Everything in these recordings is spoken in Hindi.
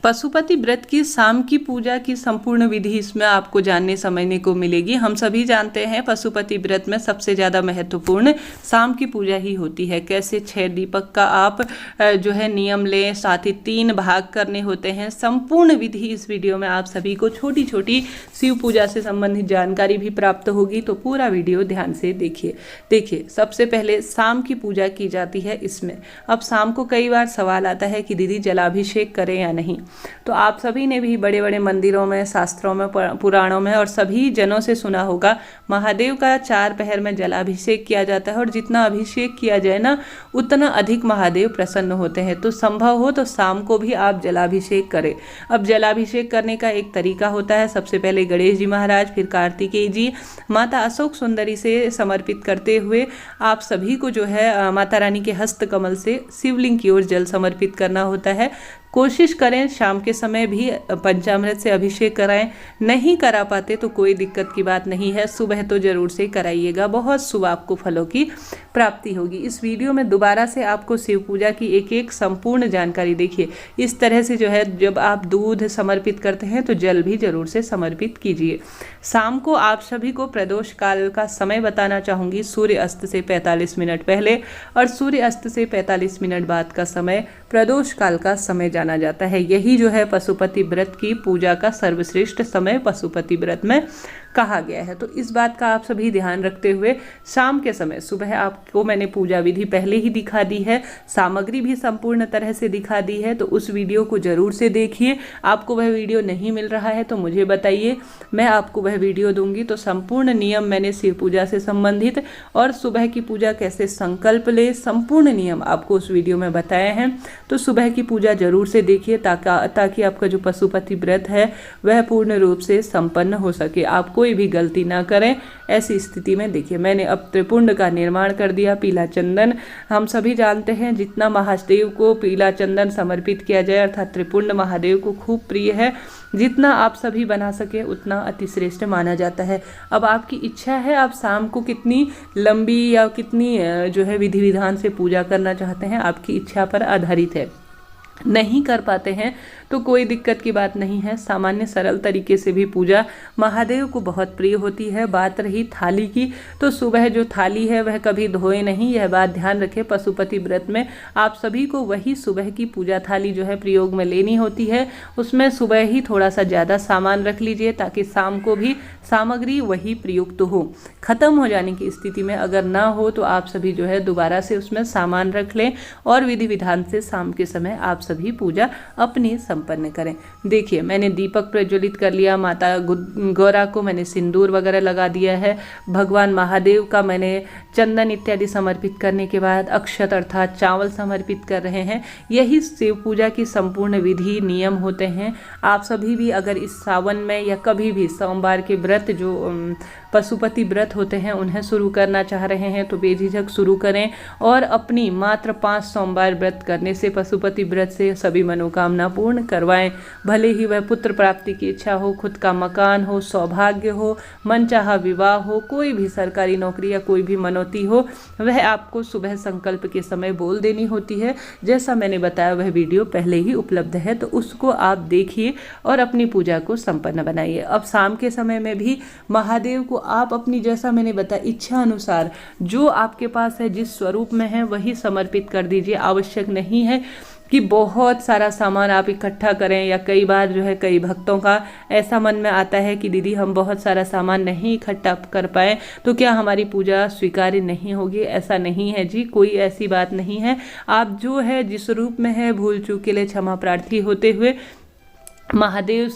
पशुपति व्रत की शाम की पूजा की संपूर्ण विधि इसमें आपको जानने समझने को मिलेगी। हम सभी जानते हैं पशुपति व्रत में सबसे ज़्यादा महत्वपूर्ण शाम की पूजा ही होती है। कैसे 6 दीपक का आप जो है नियम लें, साथ ही 3 भाग करने होते हैं। संपूर्ण विधि इस वीडियो में आप सभी को छोटी छोटी शिव पूजा से संबंधित जानकारी भी प्राप्त होगी, तो पूरा वीडियो ध्यान से देखिए। सबसे पहले शाम की पूजा की जाती है इसमें। अब शाम को कई बार सवाल आता है कि दीदी जलाभिषेक करें या नहीं। तो आप सभी ने भी बड़े बड़े मंदिरों में, शास्त्रों में, पुराणों में और सभी जनों से सुना होगा, महादेव का 4 पहर में जलाभिषेक किया जाता है और जितना अभिषेक किया जाए ना उतना अधिक महादेव प्रसन्न होते हैं। तो संभव हो तो शाम को भी आप जलाभिषेक करें। अब जलाभिषेक करने का एक तरीका होता है। सबसे पहले गणेश जी महाराज, फिर कार्तिकेय जी, माता अशोक सुंदरी से समर्पित करते हुए आप सभी को जो है माता रानी के हस्त कमल से शिवलिंग की ओर जल समर्पित करना होता है। कोशिश करें शाम के समय भी पंचामृत से अभिषेक कराएं। नहीं करा पाते तो कोई दिक्कत की बात नहीं है, सुबह तो जरूर से कराइएगा। बहुत शुभ आपको फलों की प्राप्ति होगी। इस वीडियो में दोबारा से आपको शिव पूजा की एक एक संपूर्ण जानकारी देखिए। इस तरह से जो है जब आप दूध समर्पित करते हैं तो जल भी जरूर से समर्पित कीजिए। शाम को आप सभी को प्रदोष काल का समय बताना चाहूँगी। सूर्य अस्त से 45 मिनट पहले और सूर्य अस्त से 45 मिनट बाद का समय प्रदोष काल का समय जाना जाता है। यही जो है पशुपति व्रत की पूजा का सर्वश्रेष्ठ समय पशुपति व्रत में कहा गया है। तो इस बात का आप सभी ध्यान रखते हुए शाम के समय, सुबह आपको मैंने पूजा विधि पहले ही दिखा दी है, सामग्री भी संपूर्ण तरह से दिखा दी है, तो उस वीडियो को जरूर से देखिए। आपको वह वीडियो नहीं मिल रहा है तो मुझे बताइए, मैं आपको वह वीडियो दूंगी। तो संपूर्ण नियम मैंने शिव पूजा से संबंधित और सुबह की पूजा कैसे संकल्प ले, संपूर्ण नियम आपको उस वीडियो में बताए हैं। तो सुबह की पूजा जरूर से देखिए ताकि आपका जो पशुपति व्रत है वह पूर्ण रूप से संपन्न हो सके, आप कोई भी गलती ना करें। ऐसी स्थिति में देखिए मैंने अब त्रिपुंड का निर्माण कर दिया। पीला चंदन हम सभी जानते हैं, जितना महादेव को पीला चंदन समर्पित किया जाए अर्थात त्रिपुंड महादेव को खूब प्रिय है। जितना आप सभी बना सके उतना अतिश्रेष्ठ माना जाता है। अब आपकी इच्छा है आप शाम को कितनी लंबी या कितनी जो है विधि विधान से पूजा करना चाहते हैं, आपकी इच्छा पर आधारित है। नहीं कर पाते हैं तो कोई दिक्कत की बात नहीं है। सामान्य सरल तरीके से भी पूजा महादेव को बहुत प्रिय होती है। बात रही थाली की, तो सुबह जो थाली है वह कभी धोए नहीं, यह बात ध्यान रखें। पशुपति व्रत में आप सभी को वही सुबह की पूजा थाली जो है प्रयोग में लेनी होती है। उसमें सुबह ही थोड़ा सा ज़्यादा सामान रख लीजिए ताकि शाम को भी सामग्री वही प्रयुक्त हो। खत्म हो जाने की स्थिति में अगर ना हो तो आप सभी जो है दोबारा से उसमें सामान रख लें और विधि विधान से शाम के समय आप सभी पूजा अपनी संपन्न करें। देखिए मैंने दीपक प्रज्वलित कर लिया, माता गौरा को मैंने सिंदूर वगैरह लगा दिया है। भगवान महादेव का मैंने चंदन इत्यादि समर्पित करने के बाद अक्षत अर्थात चावल समर्पित कर रहे हैं। यही शिव पूजा की संपूर्ण विधि नियम होते हैं। आप सभी भी अगर इस सावन में या कभी भी सोमवार के व्रत जो पशुपति व्रत होते हैं उन्हें शुरू करना चाह रहे हैं तो बेझिझक शुरू करें और अपनी मात्र 5 सोमवार व्रत करने से पशुपति व्रत से सभी मनोकामना पूर्ण करवाएं। भले ही वह पुत्र प्राप्ति की इच्छा हो, खुद का मकान हो, सौभाग्य हो, मनचाहा विवाह हो, कोई भी सरकारी नौकरी या कोई भी मनौती हो, वह आपको सुबह संकल्प के समय बोल देनी होती है। जैसा मैंने बताया वह वीडियो पहले ही उपलब्ध है, तो उसको आप देखिए और अपनी पूजा को संपन्न बनाइए। अब शाम के समय में भी महादेव को आप अपनी, जैसा मैंने बताया, इच्छा अनुसार जो आपके पास है, जिस स्वरूप में है वही समर्पित कर दीजिए। आवश्यक नहीं है कि बहुत सारा सामान आप इकट्ठा करें। या कई बार जो है कई भक्तों का ऐसा मन में आता है कि दीदी हम बहुत सारा सामान नहीं इकट्ठा कर पाए तो क्या हमारी पूजा स्वीकार्य नहीं होगी। ऐसा नहीं है जी, कोई ऐसी बात नहीं है। आप जो है जिस रूप में है भूल चूक के लिए क्षमा प्रार्थी होते हुए महादेव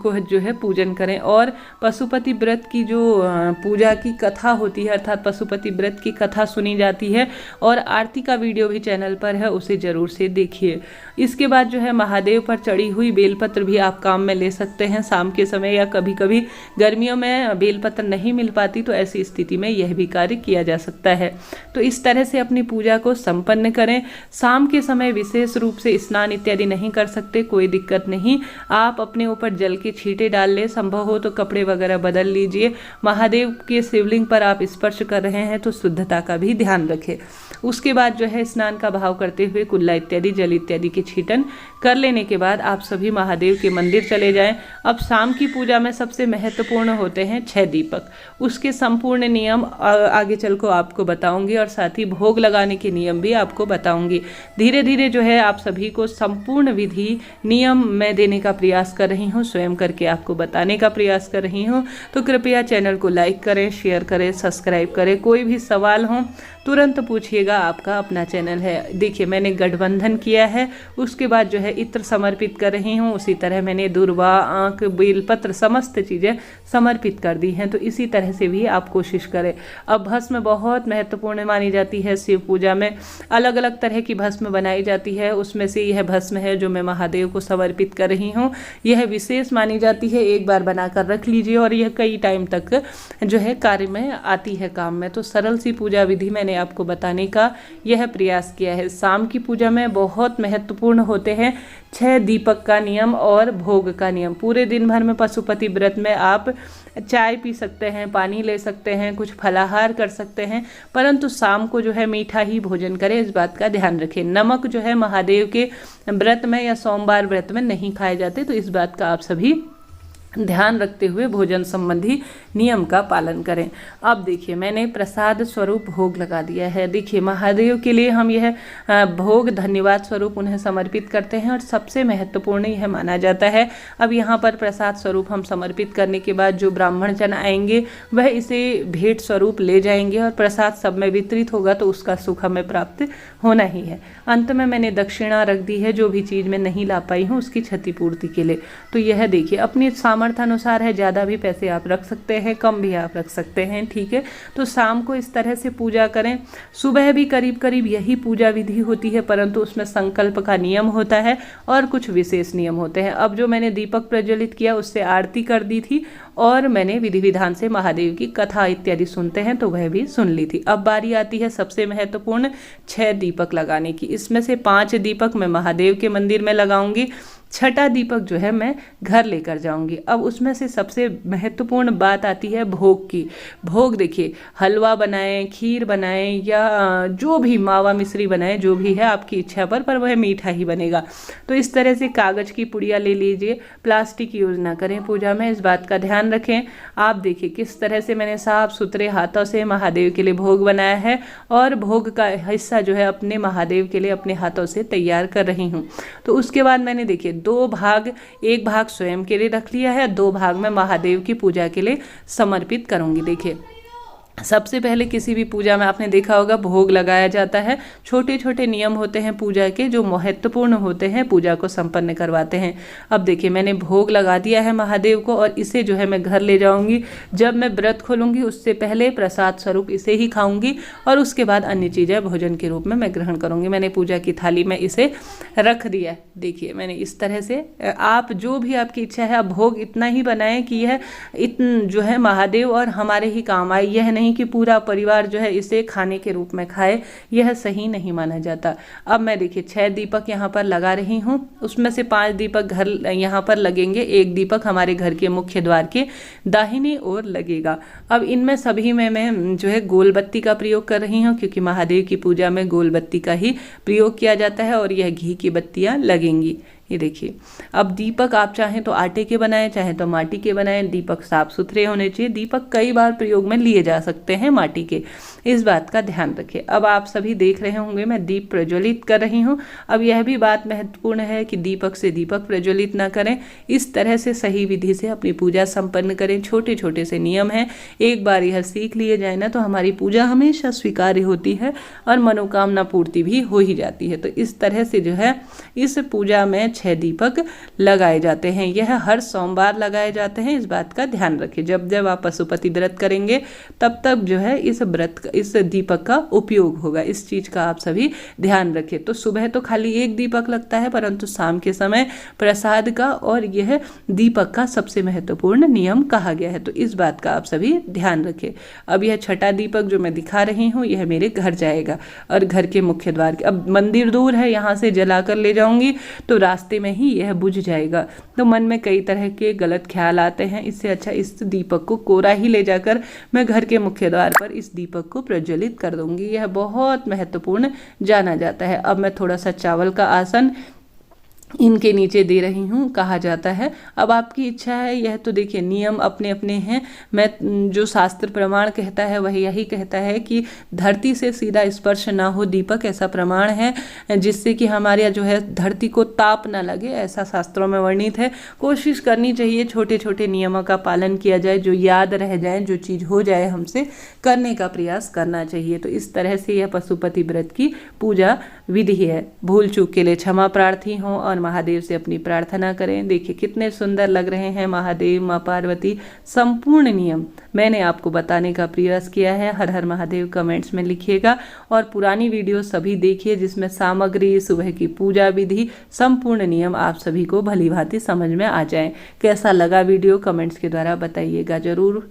को जो है पूजन करें। और पशुपति व्रत की जो पूजा की कथा होती है अर्थात पशुपति व्रत की कथा सुनी जाती है और आरती का वीडियो भी चैनल पर है, उसे जरूर से देखिए। इसके बाद जो है महादेव पर चढ़ी हुई बेलपत्र भी आप काम में ले सकते हैं शाम के समय, या कभी कभी गर्मियों में बेलपत्र नहीं मिल पाती तो ऐसी स्थिति में यह भी कार्य किया जा सकता है। तो इस तरह से अपनी पूजा को संपन्न करें। शाम के समय विशेष रूप से स्नान इत्यादि नहीं कर सकते, कोई दिक्कत नहीं। आप अपने ऊपर जल के छींटे डाल ले, संभव हो तो कपड़े वगैरह बदल लीजिए। महादेव के शिवलिंग पर आप स्पर्श कर रहे हैं तो शुद्धता का भी ध्यान रखें। उसके बाद जो है स्नान का भाव करते हुए कुल्ला इत्यादि जल इत्यादि के छीटन कर लेने के बाद आप सभी महादेव के मंदिर चले जाएं। अब शाम की पूजा में सबसे महत्वपूर्ण होते हैं 6 दीपक। उसके संपूर्ण नियम आगे चल को आपको बताऊंगी और साथ ही भोग लगाने के नियम भी आपको बताऊंगी। धीरे धीरे जो है आप सभी को संपूर्ण विधि नियम मैं देने का प्रयास कर रही हूँ, स्वयं करके आपको बताने का प्रयास कर रही हूँ। तो कृपया चैनल को लाइक करें, शेयर करें, सब्सक्राइब करें। कोई भी सवाल हो तुरंत पूछिएगा, आपका अपना चैनल है। देखिए मैंने गठबंधन किया है, उसके बाद जो है इत्र समर्पित कर रही हूँ। उसी तरह मैंने दुर्वा, आंख, बेलपत्र समस्त चीज़ें समर्पित कर दी हैं। तो इसी तरह से भी आप कोशिश करें। अब भस्म बहुत महत्वपूर्ण मानी जाती है शिव पूजा में। अलग अलग तरह की भस्म बनाई जाती है, उसमें से यह भस्म है जो मैं महादेव को समर्पित कर रही हूँ। यह विशेष मानी जाती है, एक बार बनाकर रख लीजिए और यह कई टाइम तक जो है कार्य में आती है, काम में। तो सरल सी पूजा विधि मैंने आपको बताने का यह प्रयास किया है। शाम की पूजा में बहुत महत्वपूर्ण होते हैं 6 दीपक का नियम और भोग का नियम। पूरे दिन भर में पशुपति व्रत में आप चाय पी सकते हैं, पानी ले सकते हैं, कुछ फलाहार कर सकते हैं, परंतु शाम को जो है मीठा ही भोजन करें, इस बात का ध्यान रखें। नमक जो है महादेव के व्रत में या सोमवार व्रत में नहीं खाए जाते, तो इस बात का आप सभी ध्यान रखते हुए भोजन संबंधी नियम का पालन करें। अब देखिए मैंने प्रसाद स्वरूप भोग लगा दिया है। देखिए महादेव के लिए हम यह भोग धन्यवाद स्वरूप उन्हें समर्पित करते हैं और सबसे महत्वपूर्ण यह माना जाता है। अब यहाँ पर प्रसाद स्वरूप हम समर्पित करने के बाद जो ब्राह्मण जन आएंगे वह इसे भेंट स्वरूप ले जाएंगे और प्रसाद सब में वितरित होगा, तो उसका सुख हमें प्राप्त होना ही है। अंत में मैंने दक्षिणा रख दी है, जो भी चीज़ मैं नहीं ला पाई हूँ उसकी क्षतिपूर्ति के लिए। तो यह देखिए अपनी सामर्थ्य अनुसार है, ज़्यादा भी पैसे आप रख सकते हैं, कम भी आप रख सकते हैं, ठीक है। तो शाम को इस तरह से पूजा करें। सुबह भी करीब करीब यही पूजा विधि होती है, परंतु उसमें संकल्प का नियम होता है और कुछ विशेष नियम होते हैं। अब जो मैंने दीपक प्रज्वलित किया उससे आरती कर दी थी और मैंने विधि विधान से महादेव की कथा इत्यादि सुनते हैं तो वह भी सुन ली थी। अब बारी आती है सबसे महत्वपूर्ण 6 दीपक लगाने की। इसमें से 5 दीपक मैं महादेव के मंदिर में लगाऊंगी, 6ठा दीपक जो है मैं घर लेकर जाऊंगी। अब उसमें से सबसे महत्वपूर्ण बात आती है भोग की। भोग देखिए हलवा बनाएं, खीर बनाएं या जो भी मावा मिश्री बनाएं, जो भी है आपकी इच्छा पर वह मीठा ही बनेगा। तो इस तरह से कागज की पुड़िया ले लीजिए, प्लास्टिक यूज ना करें पूजा में, इस बात का ध्यान रखें। आप देखिए किस तरह से मैंने साफ सुथरे हाथों से महादेव के लिए भोग बनाया है और भोग का हिस्सा जो है अपने महादेव के लिए अपने हाथों से तैयार कर रही हूँ। तो उसके बाद मैंने देखिए 2 भाग, एक भाग स्वयं के लिए रख लिया है, 2 भाग में महादेव की पूजा के लिए समर्पित करूंगी। देखिए सबसे पहले किसी भी पूजा में आपने देखा होगा भोग लगाया जाता है। छोटे छोटे नियम होते हैं पूजा के जो महत्वपूर्ण होते हैं, पूजा को संपन्न करवाते हैं। अब देखिए मैंने भोग लगा दिया है महादेव को और इसे जो है मैं घर ले जाऊंगी। जब मैं व्रत खोलूंगी उससे पहले प्रसाद स्वरूप इसे ही खाऊंगी और उसके बाद अन्य चीज़ें भोजन के रूप में मैं ग्रहण करूंगी। मैंने पूजा की थाली में इसे रख दिया है। देखिए मैंने इस तरह से, आप जो भी आपकी इच्छा है आप भोग इतना ही बनाएं कि यह जो है महादेव और हमारे ही काम आए, यह नहीं कि पूरा परिवार जो है इसे खाने के रूप में खाए, यह सही नहीं माना जाता। अब मैं देखिए 6 दीपक यहाँ पर लगा रही हूँ, उसमें से 5 दीपक घर यहाँ पर लगेंगे, 1 दीपक हमारे घर के मुख्य द्वार के दाहिनी ओर लगेगा। अब इनमें सभी में मैं जो है गोल बत्ती का प्रयोग कर रही हूँ, क्योंकि महादेव की पूजा में गोल बत्ती का ही प्रयोग किया जाता है और यह घी की बत्तियाँ लगेंगी। ये देखिए अब दीपक आप चाहें तो आटे के बनाएं, चाहे तो माटी के बनाएं। दीपक साफ सुथरे होने चाहिए। दीपक कई बार प्रयोग में लिए जा सकते हैं माटी के, इस बात का ध्यान रखें। अब आप सभी देख रहे होंगे मैं दीप प्रज्वलित कर रही हूँ। अब यह भी बात महत्वपूर्ण है कि दीपक से दीपक प्रज्वलित ना करें, इस तरह से सही विधि से अपनी पूजा संपन्न करें। छोटे छोटे से नियम हैं, एक बार यह सीख लिए जाए ना तो हमारी पूजा हमेशा स्वीकार्य होती है और मनोकामना पूर्ति भी हो ही जाती है। तो इस तरह से जो है इस पूजा में 6 दीपक लगाए जाते हैं। यह हर सोमवार लगाए जाते हैं, इस बात का ध्यान रखें। जब जब आप पशुपति व्रत करेंगे तब तब जो है इस दीपक का उपयोग होगा, इस चीज का आप सभी ध्यान रखें। तो सुबह तो खाली 1 दीपक लगता है, परंतु शाम के समय प्रसाद का और यह दीपक का सबसे महत्वपूर्ण नियम कहा गया है। तो इस बात का आप सभी ध्यान रखें। अब यह 6ठा दीपक जो मैं दिखा रही हूँ यह मेरे घर जाएगा और घर के मुख्य द्वार के, अब मंदिर दूर है, यहाँ से जलाकर ले जाऊंगी तो रास्ते में ही यह बुझ जाएगा। तो मन में कई तरह के गलत ख्याल आते हैं, इससे अच्छा इस दीपक को कोरा ही ले जाकर मैं घर के मुख्य द्वार पर इस दीपक को प्रज्वलित कर दूंगी। यह बहुत महत्वपूर्ण जाना जाता है। अब मैं थोड़ा सा चावल का आसन इनके नीचे दे रही हूँ कहा जाता है। अब आपकी इच्छा है, यह तो देखिए नियम अपने अपने हैं। मैं जो शास्त्र प्रमाण कहता है वह यही कहता है कि धरती से सीधा स्पर्श ना हो दीपक, ऐसा प्रमाण है, जिससे कि हमारे जो है धरती को ताप ना लगे, ऐसा शास्त्रों में वर्णित है। कोशिश करनी चाहिए छोटे छोटे नियमों का पालन किया जाए, जो याद रह जाए, जो चीज़ हो जाए हमसे, करने का प्रयास करना चाहिए। तो इस तरह से यह पशुपति व्रत की पूजा विधि है। भूल चूक के लिए क्षमा प्रार्थी हों और महादेव से अपनी प्रार्थना करें। देखिए कितने सुंदर लग रहे हैं महादेव, माँ पार्वती, संपूर्ण नियम मैंने आपको बताने का प्रयास किया है। हर हर महादेव कमेंट्स में लिखिएगा और पुरानी वीडियो सभी देखिए, जिसमें सामग्री, सुबह की पूजा विधि, संपूर्ण नियम आप सभी को भली भांति समझ में आ जाए। कैसा लगा वीडियो कमेंट्स के द्वारा बताइएगा जरूर।